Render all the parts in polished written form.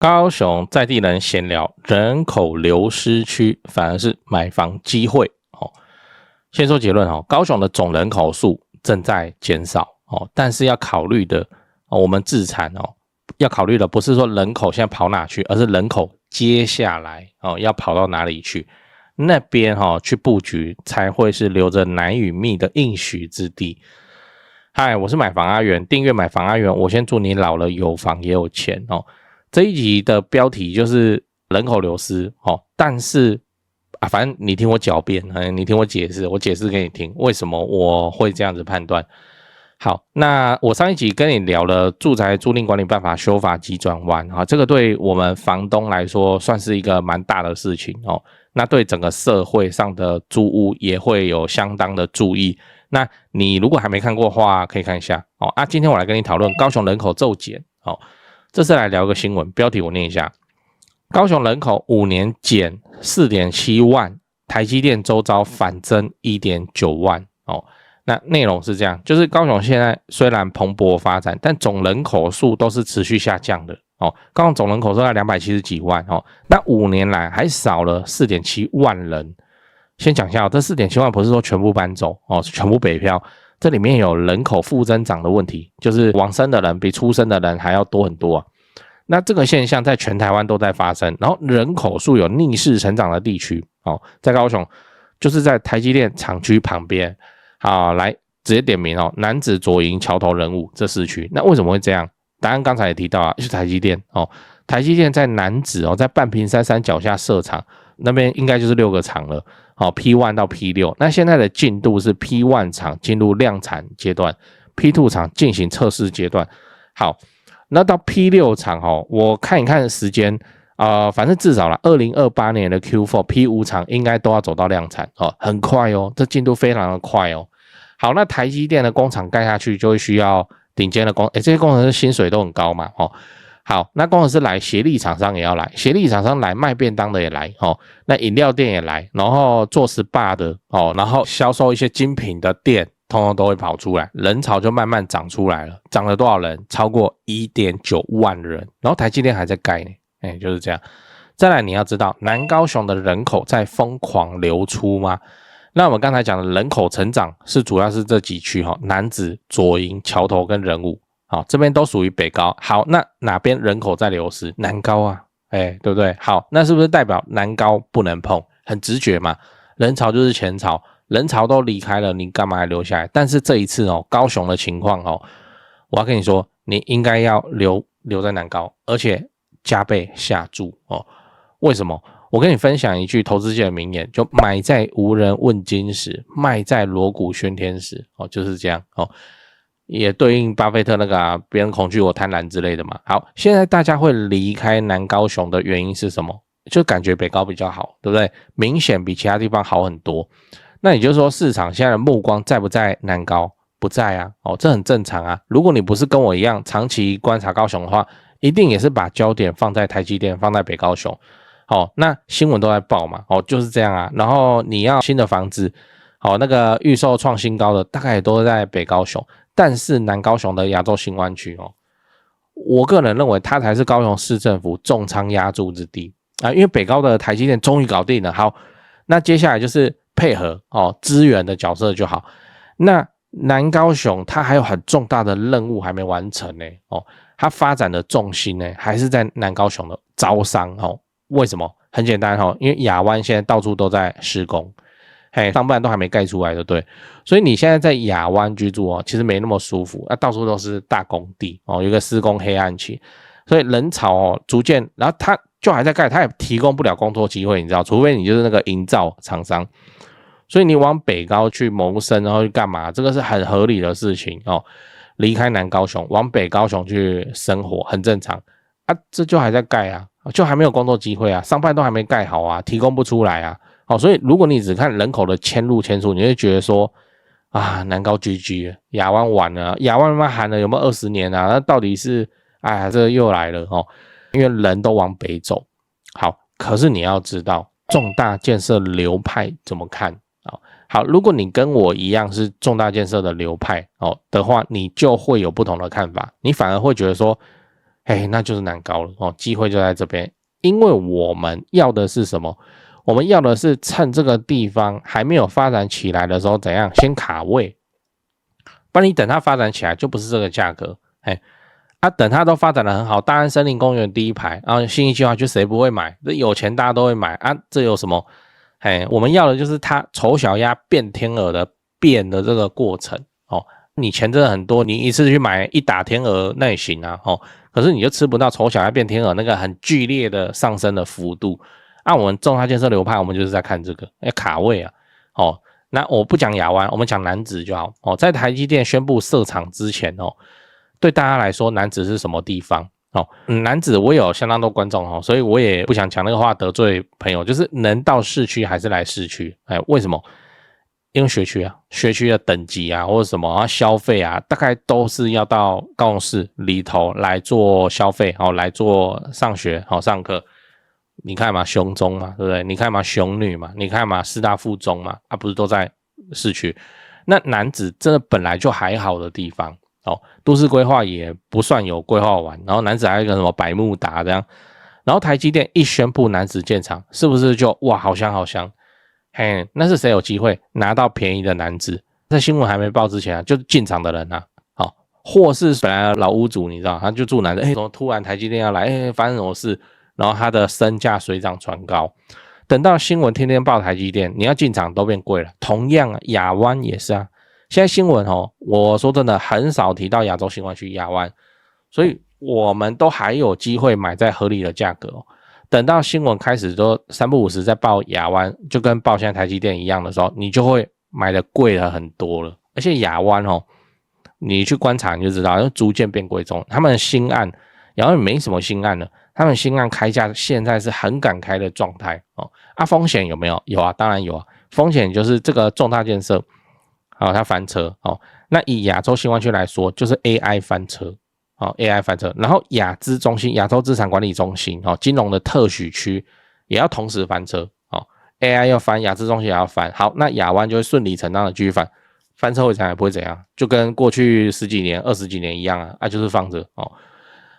高雄在地人闲聊，人口流失区反而是买房机会。先说结论，高雄的总人口数正在减少，但是要考虑的，我们自产要考虑的不是说人口现在跑哪去，而是人口接下来要跑到哪里去，那边去布局才会是留着奶与蜜的应许之地。嗨，我是买房阿元，订阅买房阿元，我先祝你老了有房也有钱。这一集的标题就是人口流失，但是反正你听我狡辩，你听我解释，我解释给你听为什么我会这样子判断。好，那我上一集跟你聊了住宅租赁管理办法修法急转弯，这个对我们房东来说算是一个蛮大的事情，那对整个社会上的租屋也会有相当的注意。那你如果还没看过的话，可以看一下。今天我来跟你讨论高雄人口骤减。这次来聊个新闻，标题我念一下：高雄人口5年减 4.7 万，台积电周遭反增 1.9 万。那内容是这样，就是高雄现在虽然蓬勃发展，但总人口数都是持续下降的。高雄总人口数在270几万，那5年来还少了 4.7 万人。先讲一下，这 4.7 万不是说全部搬走，是全部北漂。这里面有人口负增长的问题，就是往生的人比出生的人还要多很多。那这个现象在全台湾都在发生，然后人口数有逆势成长的地区，在高雄就是在台积电厂区旁边。好，来直接点名楠梓、左营、桥头、仁武这4区。那为什么会这样？答案刚才也提到啊，就是台积电。台积电在楠梓在半屏山山脚下设厂，那边应该就是6个厂了。P1 到 P6， 那现在的进度是 P1 厂进入量产阶段， P2 厂进行测试阶段。好，那到 P6 厂我看一看时间，反正至少啦2028年的 Q4 P5 厂应该都要走到量产，很快这进度非常的快。好，那台积电的工厂盖下去就会需要顶尖的这些工程师薪水都很高嘛。好，那工程师来，协力厂商也要来，协力厂商来，卖便当的也来，那饮料店也来，然后做 SPA 的，然后销售一些精品的店，通通都会跑出来，人潮就慢慢长出来了。涨了多少人？超过 1.9 万人，然后台积电还在盖呢，就是这样。再来你要知道，南高雄的人口在疯狂流出吗？那我们刚才讲的人口成长是主要是这几区，楠梓、左营、桥头跟仁武。好，这边都属于北高。好，那哪边人口在流失？南高啊，对不对？好，那是不是代表南高不能碰？很直觉嘛，人潮就是钱潮，人潮都离开了，你干嘛还留下来？但是这一次高雄的情况我要跟你说，你应该要留在南高，而且加倍下注为什么？我跟你分享一句投资界的名言，就买在无人问津时，卖在锣鼓喧天时，就是这样也对应巴菲特那个别人恐惧我贪婪之类的嘛。好，现在大家会离开南高雄的原因是什么？就感觉北高比较好，对不对？明显比其他地方好很多。那也就是说，市场现在的目光在不在南高？不在啊，这很正常啊。如果你不是跟我一样长期观察高雄的话，一定也是把焦点放在台积电，放在北高雄。那新闻都在报嘛，就是这样啊。然后你要新的房子，那个预售创新高的，大概也都在北高雄。但是南高雄的亚洲新湾区我个人认为它才是高雄市政府重仓押注之地因为北高的台积电终于搞定了。好，那接下来就是配合资源的角色就好。那南高雄它还有很重大的任务还没完成呢它发展的重心呢还是在南高雄的招商为什么？很简单因为亚湾现在到处都在施工。上半都还没盖出来，对不对？所以你现在在亚湾居住其实没那么舒服，到处都是大工地有一个施工黑暗期，所以人潮逐渐，然后它就还在盖，它也提供不了工作机会，你知道，除非你就是那个营造厂商，所以你往北高去谋生，然后去干嘛？这个是很合理的事情离开南高雄，往北高雄去生活，很正常这就还在盖啊，就还没有工作机会啊，上半都还没盖好啊，提供不出来啊。所以如果你只看人口的迁入迁出，你会觉得说南高 GG 亚湾完了，亚湾他妈喊了有没有20年啊？那到底是这个又来了因为人都往北走。好，可是你要知道重大建设流派怎么看好，如果你跟我一样是重大建设的流派的话，你就会有不同的看法，你反而会觉得说那就是南高了哦，机会就在这边。因为我们要的是什么？我们要的是趁这个地方还没有发展起来的时候，怎样先卡位，不然你等它发展起来就不是这个价格。等它都发展的很好，大安森林公园第一排，然后信义计划区谁不会买？这有钱大家都会买啊，这有什么？我们要的就是它丑小鸭变天鹅的变的这个过程哦。你钱真的很多，你一次去买一打天鹅那也行啊哦，可是你就吃不到丑小鸭变天鹅那个很剧烈的上升的幅度。我们重大建设流派，我们就是在看这个卡位啊哦。那我不讲亚湾，我们讲楠梓就好哦。在台积电宣布设厂之前哦，对大家来说楠梓是什么地方？楠梓我有相当多观众哦，所以我也不想讲那个话得罪朋友，就是能到市区还是来市区？为什么？因为学区的等级啊，或者什么消费啊，大概都是要到高雄市里头来做消费，来做上学，上课。你看嘛，雄中嘛，对不对？你看嘛，雄女嘛，你看嘛，师大附中嘛，不是都在市区？那楠梓真的本来就还好的地方，都市规划也不算有规划完，然后楠梓还有一个什么百慕达这样，然后台积电一宣布楠梓建厂，是不是就哇好香好香？那是谁有机会拿到便宜的楠梓？在新闻还没报之前就进场的人啊，或是本来的老屋主，你知道，他就住楠梓，怎么突然台积电要来？发生什么事？然后他的身价水涨船高。等到新闻天天报台积电，你要进场都变贵了。同样亚湾也是啊。现在新闻我说真的很少提到亚洲新湾区亚湾，所以我们都还有机会买在合理的价格等到新闻开始都3不5时在报亚湾，就跟报现在台积电一样的时候，你就会买的贵了很多了。而且亚湾你去观察你就知道，逐渐变贵重。他们的新案，亚湾没什么新案了，他们新案开价现在是很敢开的状态风险有没有？有啊，当然有啊。风险就是这个重大建设它翻车那以亚洲新湾区来说，就是 AI 翻车AI 翻车，然后亚资中心、亚洲资产管理中心金融的特许区也要同时翻车AI 要翻，亚资中心也要翻。好，那亚湾就会顺理成章的继续翻，翻车会怎样也不会怎样，就跟过去10几年、20几年一样就是放着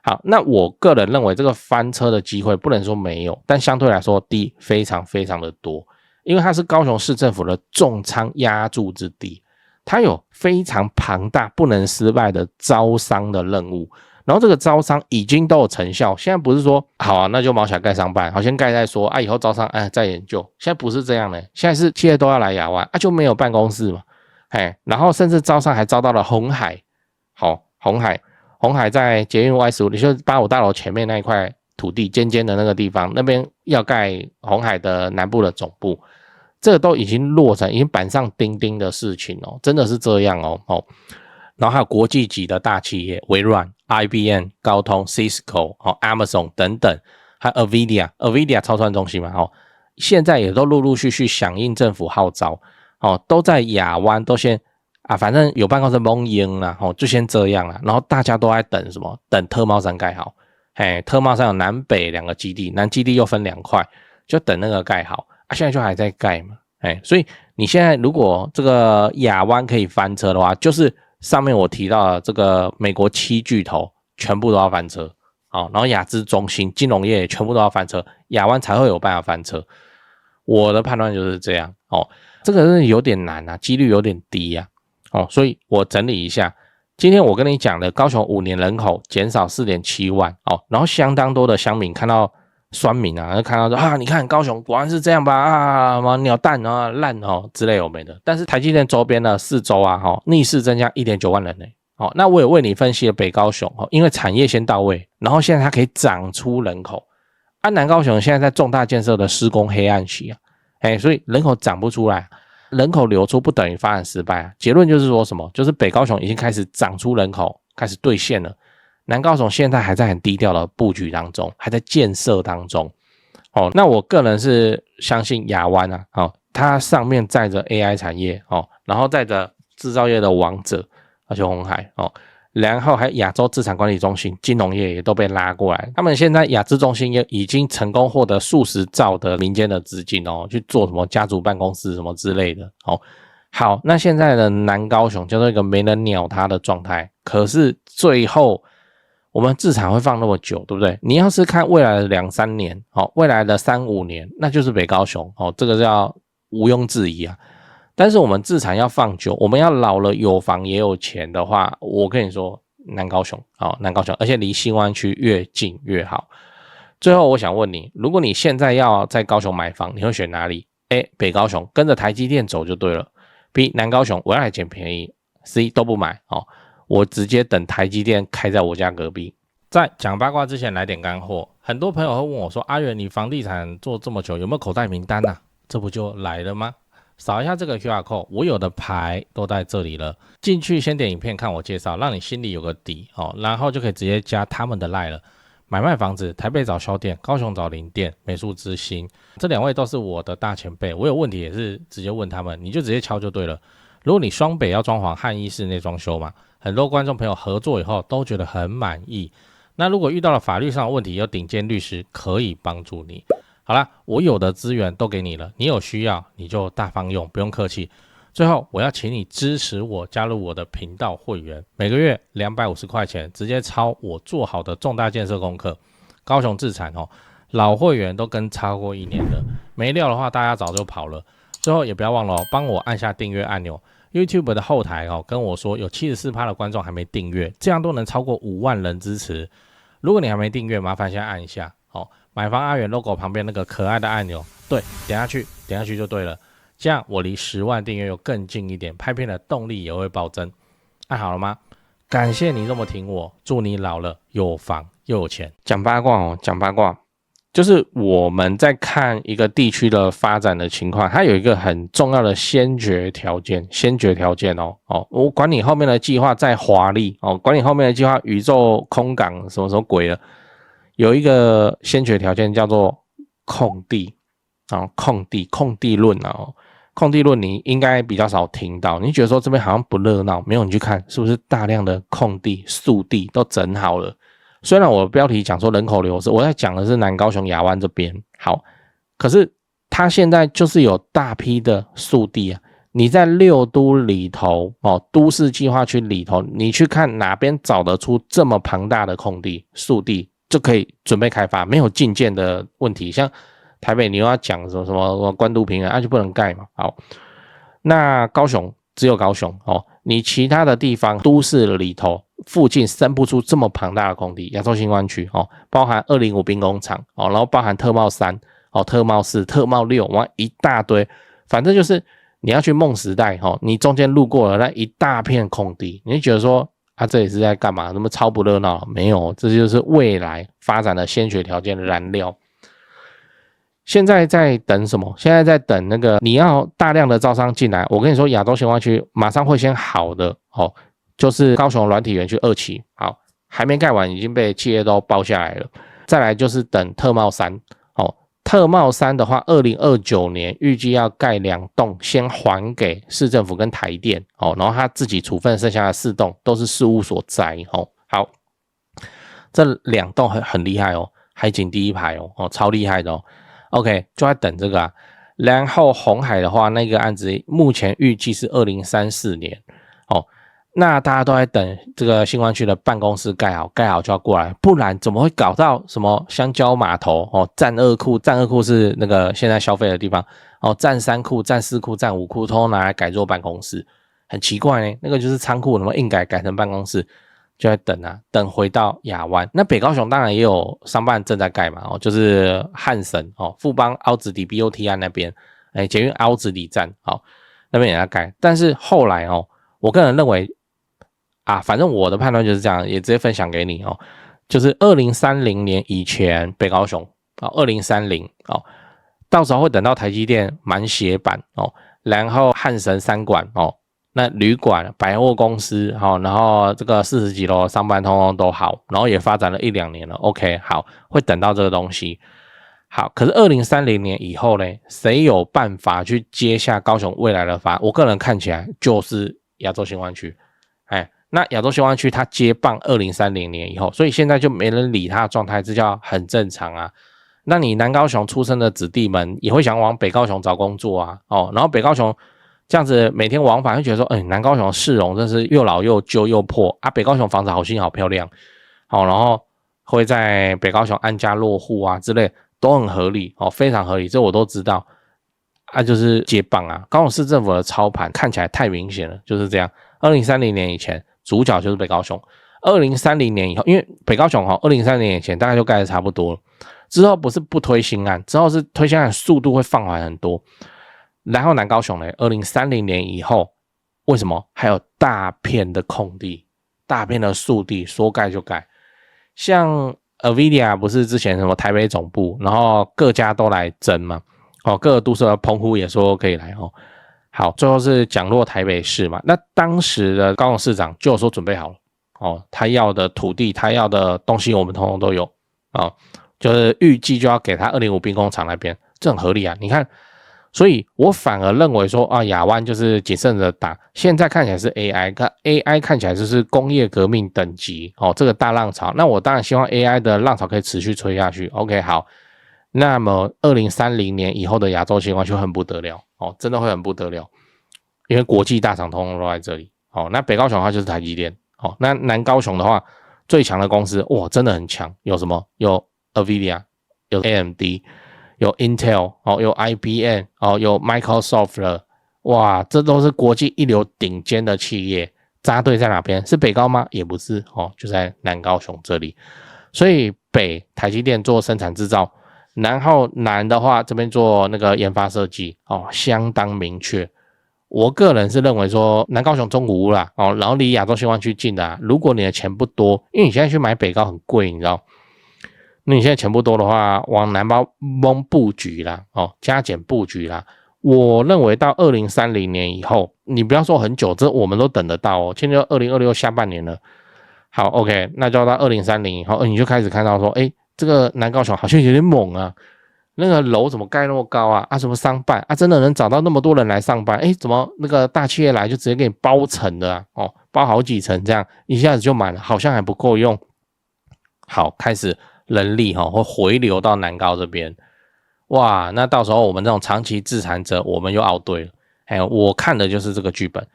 好，那我个人认为这个翻车的机会不能说没有，但相对来说低，非常非常的多，因为它是高雄市政府的重仓押注之地。它有非常庞大不能失败的招商的任务，然后这个招商已经都有成效。现在不是说好啊，那就毛起来盖商办，好先盖再说以后招商再研究。现在不是这样的，现在是企业都要来亚湾就没有办公室嘛，然后甚至招商还招到了鸿海，鸿海在捷运Y15，你就85大楼前面那一块土地尖尖的那个地方，那边要盖鸿海的南部的总部。这个都已经落成，已经板上钉钉的事情真的是这样然后还有国际级的大企业，微软、IBM、高通、Cisco、Amazon 等等，还有 NVIDIA 超算中心嘛现在也都陆陆续续响应政府号召都在亚湾都先反正有办公室蒙赢啦就先这样啦，然后大家都在等什么？等特茂山盖好。特茂山有南北2个基地，南基地又分2块，就等那个盖好。现在就还在盖嘛，所以你现在如果这个亚湾可以翻车的话，就是上面我提到的这个美国7巨头全部都要翻车然后亚资中心、金融业全部都要翻车，亚湾才会有办法翻车。我的判断就是这样这个是有点难几率有点低所以我整理一下，今天我跟你讲的高雄5年人口减少 4.7 万然后相当多的乡民看到酸民就看到说你看高雄果然是这样吧鸟蛋烂之类有没的。但是台积电周边的4州逆势增加 1.9 万人那我也为你分析了北高雄因为产业先到位，然后现在它可以长出人口南高雄现在在重大建设的施工黑暗期所以人口长不出来，人口流出不等于发展失败结论就是说什么？就是北高雄已经开始长出人口，开始兑现了。南高雄现在还在很低调的布局当中，还在建设当中那我个人是相信亚湾它上面载着 AI 产业然后载着制造业的王者而且鸿海然后还有亚洲资产管理中心、金融业也都被拉过来。他们现在亚资中心也已经成功获得数十兆的民间的资金去做什么家族办公室什么之类的好，那现在的南高雄叫做一个没人鸟它的状态，可是最后我们自产会放那么久，对不对？你要是看未来的2-3年，未来的3-5年，那就是北高雄，这个叫毋庸置疑啊。但是我们自产要放久，我们要老了有房也有钱的话，我跟你说，南高雄，南高雄，而且离新湾区越近越好。最后我想问你，如果你现在要在高雄买房，你会选哪里？ A 北高雄，跟着台积电走就对了。 B 南高雄，我要来捡便宜。 C 都不买，我直接等台积电开在我家隔壁。在讲八卦之前来点干货，很多朋友会问我说，阿元你房地产做这么久，有没有口袋名单啊？这不就来了吗？扫一下这个 QR code， 我有的牌都在这里了。进去先点影片看我介绍，让你心里有个底，然后就可以直接加他们的 LINE 了。买卖房子，台北找销店，高雄找零店，美术之星，这2位都是我的大前辈，我有问题也是直接问他们，你就直接敲就对了。如果你双北要装潢汉一室内装修嘛，很多观众朋友合作以后都觉得很满意。那如果遇到了法律上的问题，有顶尖律师可以帮助你。好啦，我有的资源都给你了，你有需要你就大方用，不用客气。最后我要请你支持我，加入我的频道会员，每个月250块钱，直接抄我做好的重大建设功课。高雄自产老会员都跟超过1年了，没料的话大家早就跑了。最后也不要忘了帮我按下订阅按钮。YouTube 的后台跟我说有 74% 的观众还没订阅，这样都能超过5万人支持。如果你还没订阅，麻烦先按一下买房阿元 logo 旁边那个可爱的按钮，对，点下去就对了。这样我离10万订阅又更近一点，拍片的动力也会暴增。按好了吗？感谢你这么挺我，祝你老了有房又有钱。讲八卦讲八卦，就是我们在看一个地区的发展的情况，它有一个很重要的先决条件我管你后面的计划再华丽管你后面的计划宇宙空港什么鬼的，有一个先决条件叫做空地空地论空地论你应该比较少听到，你觉得说这边好像不热闹，没有，你去看是不是大量的空地速地都整好了。虽然我的标题讲说人口流失，我在讲的是南高雄亚湾这边好，可是它现在就是有大批的速地啊。你在6都里头都市计划区里头，你去看哪边找得出这么庞大的空地速地就可以准备开发，没有禁建的问题。像台北你又要讲什么关渡平安就不能盖嘛。好，那高雄只有高雄你其他的地方都市里头附近生不出这么庞大的空地，亚洲新湾区包含205兵工厂然后包含特贸3特贸4特贸6一大堆，反正就是你要去梦时代你中间路过了那一大片空地，你就觉得说这里是在干嘛，那么超不热闹？没有，这就是未来发展的先决条件的燃料。现在在等什么？现在在等那个你要大量的招商进来。我跟你说，亚洲新湾区马上会先好的就是高雄软体园区2期，好，还没盖完，已经被企业都包下来了。再来就是等特贸3，特贸3的话，2029年预计要盖2栋，先还给市政府跟台电然后他自己处分剩下的4栋都是事务所在好，这2栋很厉害海景第一排超厉害的OK， 就在等这个啊。然后鸿海的话，那个案子目前预计是2034年那大家都在等这个新湾区的办公室盖好就要过来，不然怎么会搞到什么香蕉码头站2库，站2库是那个现在消费的地方站3库，站4库，站5库都拿来改做办公室，很奇怪呢。那个就是仓库，怎么硬改成办公室？就在等回到亚湾。那北高雄当然也有商办正在盖嘛就是汉神富邦凹子底 BOT 岸那边捷运凹子底站那边也在盖。但是后来我个人认为反正我的判断就是这样，也直接分享给你就是2030年以前北高雄2030到时候会等到台积电满血版然后汉神3馆那旅馆、百货公司然后这个40几楼上班通通都好，然后也发展了1-2年了 OK 好，会等到这个东西。好，可是2030年以后呢，谁有办法去接下高雄未来的发展？我个人看起来就是亚洲新湾区那亚洲新湾区它接棒2030年以后，所以现在就没人理它的状态，这叫很正常啊。那你南高雄出生的子弟们也会想往北高雄找工作啊然后北高雄这样子每天往返会觉得说南高雄的市容真是又老又旧又破北高雄房子好新好漂亮好，然后会在北高雄安家落户啊之类，都很合理哦，非常合理，这我都知道啊，就是接棒啊，高雄市政府的操盘看起来太明显了，就是这样。2030年以前，主角就是北高雄；2030年以后，因为北高雄2030年以前大概就盖的差不多了，之后不是不推新案，之后是推新案速度会放缓很多。然后南高雄呢，2030年以后，为什么还有大片的空地、大片的树地，说盖就盖？像 NVIDIA 不是之前什么台北总部，然后各家都来争嘛？各个都市的澎湖也说可以来哦。好，最后是降落台北市嘛？那当时的高雄市长就有说准备好了哦，他要的土地，他要的东西，我们通通都有啊，就是预计就要给他205兵工厂那边，这很合理啊。你看，所以我反而认为说啊，亚湾就是谨慎的打，现在看起来是 AI 看起来就是工业革命等级哦，这个大浪潮。那我当然希望 AI 的浪潮可以持续吹下去。OK， 好。那么2030年以后的亚洲新湾就很不得了哦，真的会很不得了，因为国际大厂通通都在这里哦。那北高雄的话就是台积电哦，那南高雄的话最强的公司哇，真的很强，有什么？有 NVIDIA， 有 AMD， 有 Intel 哦，有 IBM 哦，有 Microsoft 了，哇，这都是国际一流顶尖的企业，扎堆在哪边？是北高吗？也不是哦，就在南高雄这里。所以北台积电做生产制造。然后南的话，这边做那个研发设计哦，相当明确。我个人是认为说，南高雄中古屋啦哦，然后离亚洲新湾区近的啊，如果你的钱不多，因为你现在去买北高很贵，你知道，那你现在钱不多的话，往南包蒙布局啦哦，加减布局啦。我认为到2030年以后，你不要说很久，这我们都等得到哦。现在就2026下半年了，好 ，OK， 那就到2030以后，你就开始看到说，哎。这个南高雄好像有点猛啊，那个楼怎么盖那么高啊？啊，什么商办啊？真的能找到那么多人来上班？哎，怎么那个大企业来就直接给你包层的啊？哦，包好几层这样，一下子就满了，好像还不够用。好，开始人力会回流到南高这边，哇，那到时候我们这种长期自产者，我们又熬对了。哎，我看的就是这个剧本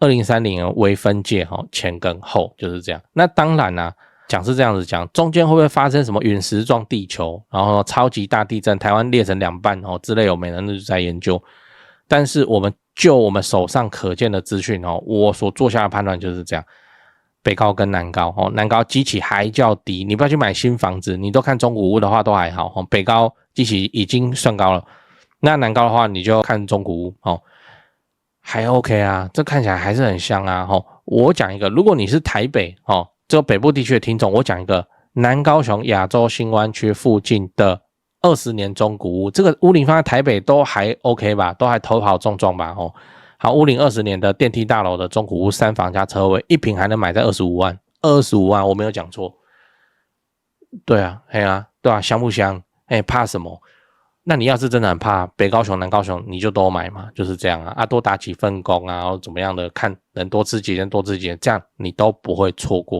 ，2030年微分界前跟后就是这样。那当然啦。讲是这样子讲，中间会不会发生什么陨石撞地球，然后超级大地震，台湾裂成2半之类，有没人就在研究。但是我们手上可见的资讯我所做下的判断就是这样：北高跟南高南高基期还较低，你不要去买新房子，你都看中古屋的话都还好北高基期已经算高了，那南高的话你就看中古屋还 OK 啊，这看起来还是很香啊我讲一个，如果你是台北这个北部地区的听众，我讲一个南高雄亚洲新湾区附近的20年中古屋，这个屋龄放在台北都还 OK 吧，都还头好重重吧好，屋龄20年的电梯大楼的中古屋，3房加车位，一坪还能买在25万，25万我没有讲错。对啊，对啊，香不香？怕什么？那你要是真的很怕北高雄、南高雄，你就都买嘛，就是这样啊，多打几份工啊，然后怎么样的，看能多吃几天多吃几天，这样你都不会错过。